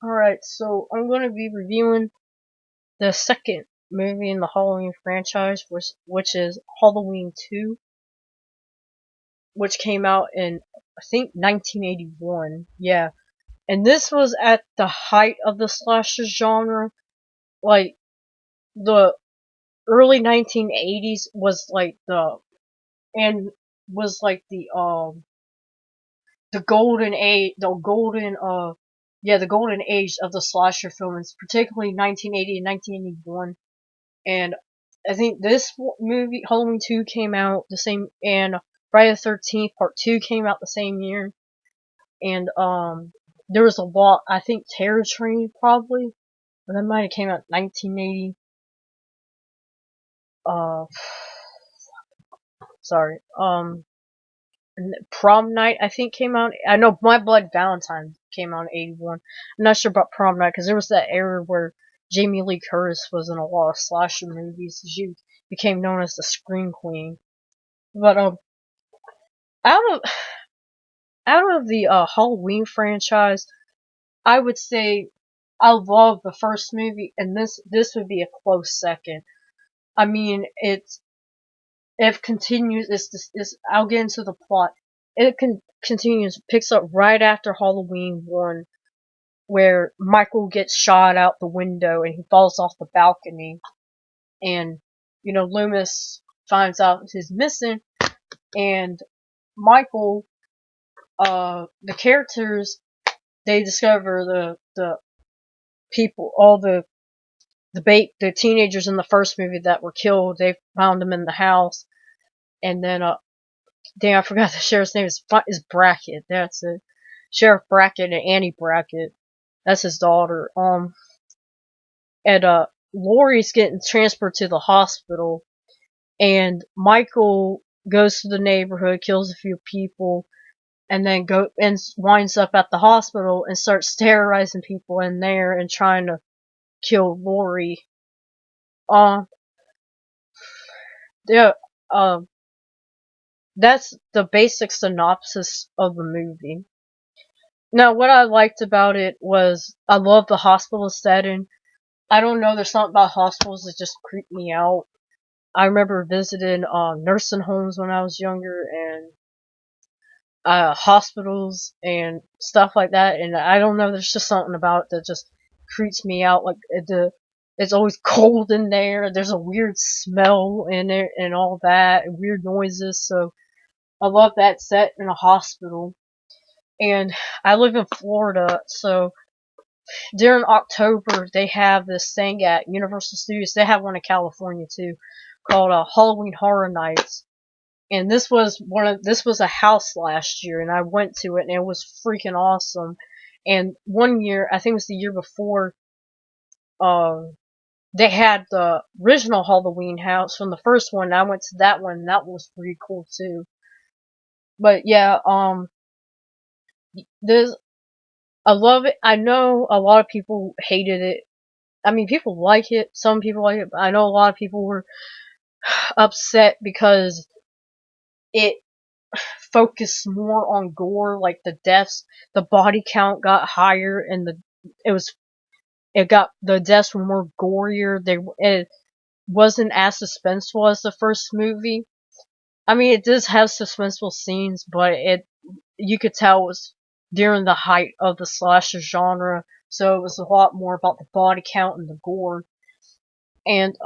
Alright, so I'm going to be reviewing the second movie in the Halloween franchise, which is Halloween 2, which came out in, I think, 1981. Yeah. And this was at the height of the slasher genre. Like, the early 1980s was like and was like the golden age, the golden age of the slasher films, particularly 1980 and 1981. And I think this movie, Halloween 2, came out the same, and Friday the 13th Part 2 came out the same year. And, there was a lot, I think Terror Train probably, but that might have came out in 1980. Uh, sorry. Prom Night, I think, came out. I know My Blood Valentine came out in 81. I'm not sure about Prom Night, because there was that era where Jamie Lee Curtis was in a lot of slasher movies. She became known as the Scream Queen. But, out of, out of the, Halloween franchise, I would say I love the first movie, and this would be a close second. I mean, it continues, I'll get into the plot. It continues, picks up right after Halloween 1, where Michael gets shot out the window and he falls off the balcony, and Loomis finds out he's missing, and Michael, the characters, they discover the people, all the teenagers in the first movie that were killed. They found them in the house, and then damn, I forgot the sheriff's name is Brackett. That's it, Sheriff Brackett and Annie Brackett. That's his daughter. And Laurie's getting transferred to the hospital, and Michael goes to the neighborhood, kills a few people, and then winds up at the hospital and starts terrorizing people in there and trying to kill Laurie. Uh, yeah, that's the basic synopsis of the movie. Now, what I liked about it was I love the hospital setting. I don't know, there's something about hospitals that just creep me out. I remember visiting nursing homes when I was younger, and hospitals and stuff like that, and I don't know, there's just something about it that just creeps me out. Like, it's always cold in there, there's a weird smell in it and all that, and weird noises, so I love that set in a hospital. And I live in Florida, so during October they have this thing at Universal Studios. They have one in California too, called Halloween Horror Nights. And this was a house last year, and I went to it, and it was freaking awesome. And one year, I think it was the year before, uh, they had the original Halloween house from the first one. And I went to that one, and that was pretty cool too. But yeah, there's I love it. I know a lot of people hated it. I mean, people like it. Some people like it, but I know a lot of people were upset because it focused more on gore, like the deaths. The body count got higher, and the deaths were more gorier. It wasn't as suspenseful as the first movie. I mean, it does have suspenseful scenes, but you could tell it was during the height of the slasher genre, so it was a lot more about the body count and the gore. And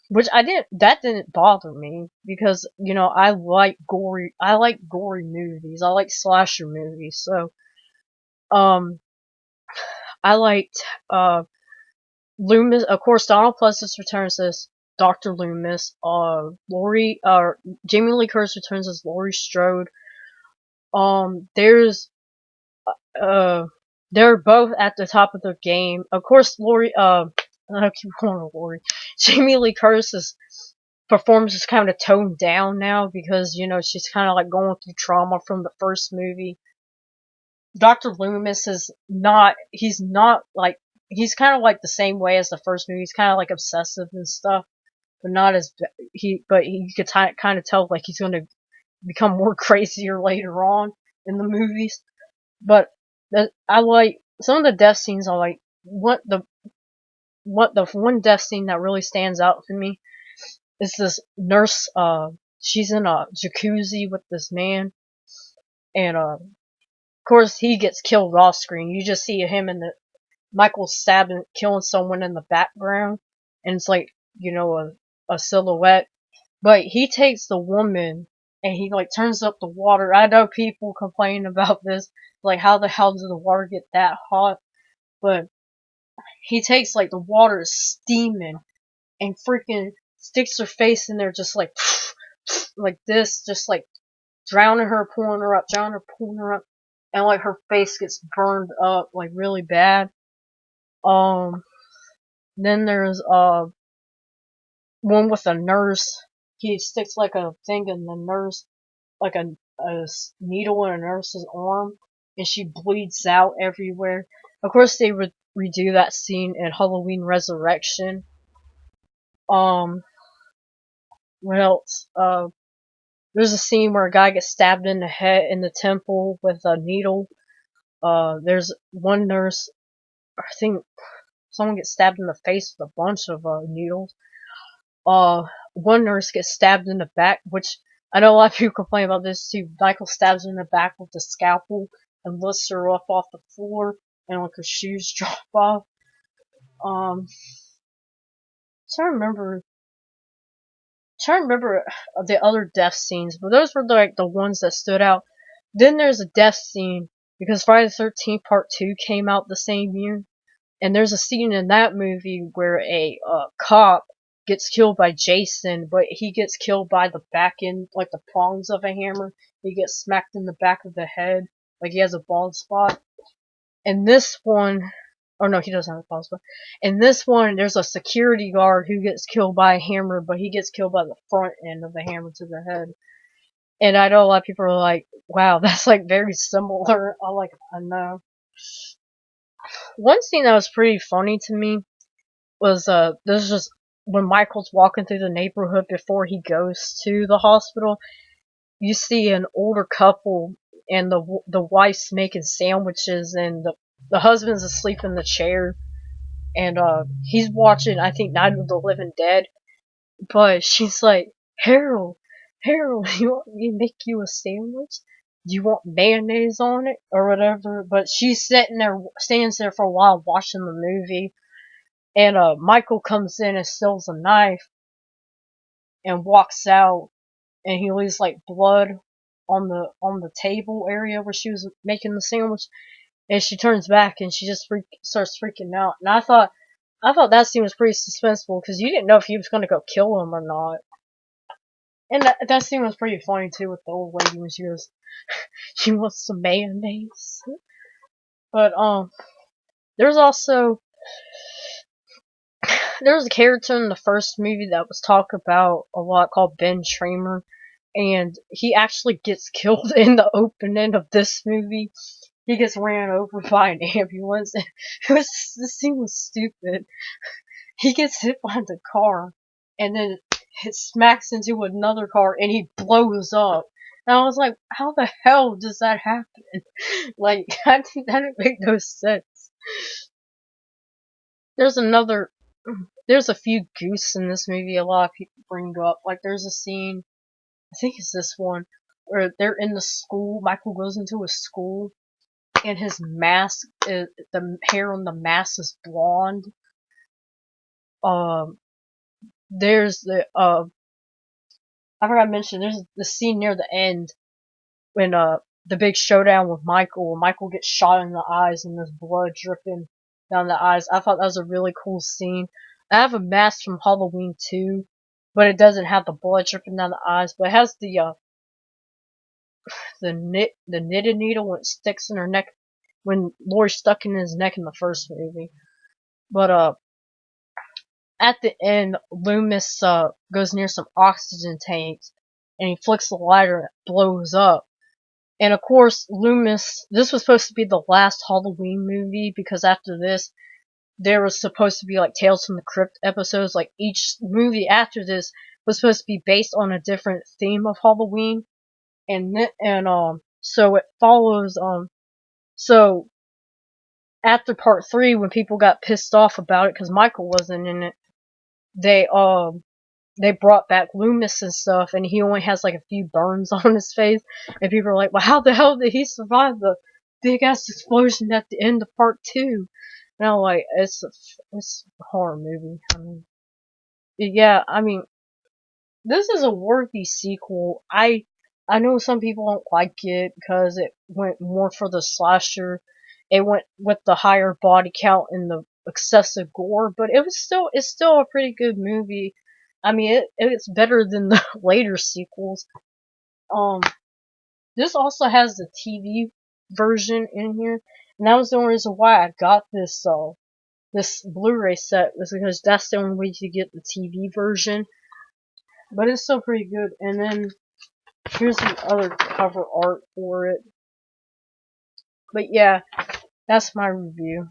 which that didn't bother me, because I like gory movies. I like slasher movies. So um I liked Loomis, of course. Donald Pleasence returns as Dr. Loomis. Jamie Lee Curtis returns as Laurie Strode. There's uh they're both at the top of their game. Of course, I keep calling her Laurie. Jamie Lee Curtis's performance is kind of toned down now, because she's kind of like going through trauma from the first movie. Dr. Loomis is not. He's not like. He's kind of like the same way as the first movie. He's kind of like obsessive and stuff, but not as But you could kind of tell like he's going to become more crazier later on in the movies. But I like some of the death scenes are like what the one death scene that really stands out for me is this nurse. She's in a jacuzzi with this man, and of course he gets killed off screen. You just see him and the Michael stabbing, killing someone in the background, and it's like, a silhouette. But he takes the woman and he like turns up the water. I know people complain about this, like how the hell did the water get that hot? But he takes like the water is steaming and freaking sticks her face in there just like like this, just like drowning her, pulling her up, drowning her, pulling her up, and like her face gets burned up like really bad. Um, then there's one with a nurse. He sticks like a thing in the nurse, like a needle in a nurse's arm, and she bleeds out everywhere. Of course, they would redo that scene in Halloween Resurrection. Um, what else? There's a scene where a guy gets stabbed in the head in the temple with a needle. There's one nurse, I think someone gets stabbed in the face with a bunch of needles. One nurse gets stabbed in the back, which I know a lot of people complain about this too. Michael stabs her in the back with a scalpel and lifts her up off the floor, and like her shoes drop off. Trying to remember, trying to remember the other death scenes, but those were like the ones that stood out. Then there's a death scene because Friday the 13th Part 2 came out the same year, and there's a scene in that movie where a cop gets killed by Jason, but he gets killed by the back end, like the prongs of a hammer. He gets smacked in the back of the head, like he has a bald spot. And this one, oh no, he doesn't have a bald spot. In this one, there's a security guard who gets killed by a hammer, but he gets killed by the front end of the hammer to the head. And I know a lot of people are like, wow, that's like very similar. I know. One scene that was pretty funny to me was there's just when Michael's walking through the neighborhood before he goes to the hospital, you see an older couple and the wife's making sandwiches and the husband's asleep in the chair, and he's watching, I think, Night of the Living Dead, but she's like, Harold, you want me to make you a sandwich? Do you want mayonnaise on it or whatever? But she's stands there for a while watching the movie. And Michael comes in and steals a knife and walks out, and he leaves like blood on the table area where she was making the sandwich. And she turns back and she just starts freaking out. And I thought that scene was pretty suspenseful because you didn't know if he was gonna go kill him or not. And that scene was pretty funny too with the old lady when she wants some mayonnaise. But there's also there was a character in the first movie that was talked about a lot called Ben Tramer, and he actually gets killed in the opening of this movie. He gets ran over by an ambulance. This scene was stupid. He gets hit by the car, and then it smacks into another car, and he blows up. And I was like, how the hell does that happen? Like, that didn't make no sense. There's a few goofs in this movie a lot of people bring up. Like, there's a scene, I think it's this one, where they're in the school, Michael goes into a school, and his mask, the hair on the mask is blonde. There's I forgot to mention, there's the scene near the end, when, the big showdown with Michael, when Michael gets shot in the eyes and there's blood dripping down the eyes. I thought that was a really cool scene. I have a mask from Halloween 2, but it doesn't have the blood dripping down the eyes, but it has the knitted needle when it sticks in her neck, when Lori stuck in his neck in the first movie. But, at the end, Loomis, goes near some oxygen tanks, and he flicks the lighter and it blows up. And of course, Loomis, this was supposed to be the last Halloween movie, because after this, there was supposed to be like Tales from the Crypt episodes. Like each movie after this was supposed to be based on a different theme of Halloween, and so it follows. So after part 3, when people got pissed off about it because Michael wasn't in it, they brought back Loomis and stuff, and he only has like a few burns on his face, and people are like, well, how the hell did he survive the big ass explosion at the end of part 2? And I'm like, it's a horror movie. I mean, yeah, I mean, this is a worthy sequel. I know some people don't like it because it went more for the slasher. It went with the higher body count and the excessive gore, but it's still a pretty good movie. I mean, it's better than the later sequels. Um, this also has the TV version in here, and that was the only reason why I got this Blu-ray set, was because that's the only way to get the TV version. But it's still pretty good. And then here's some other cover art for it. But yeah, that's my review.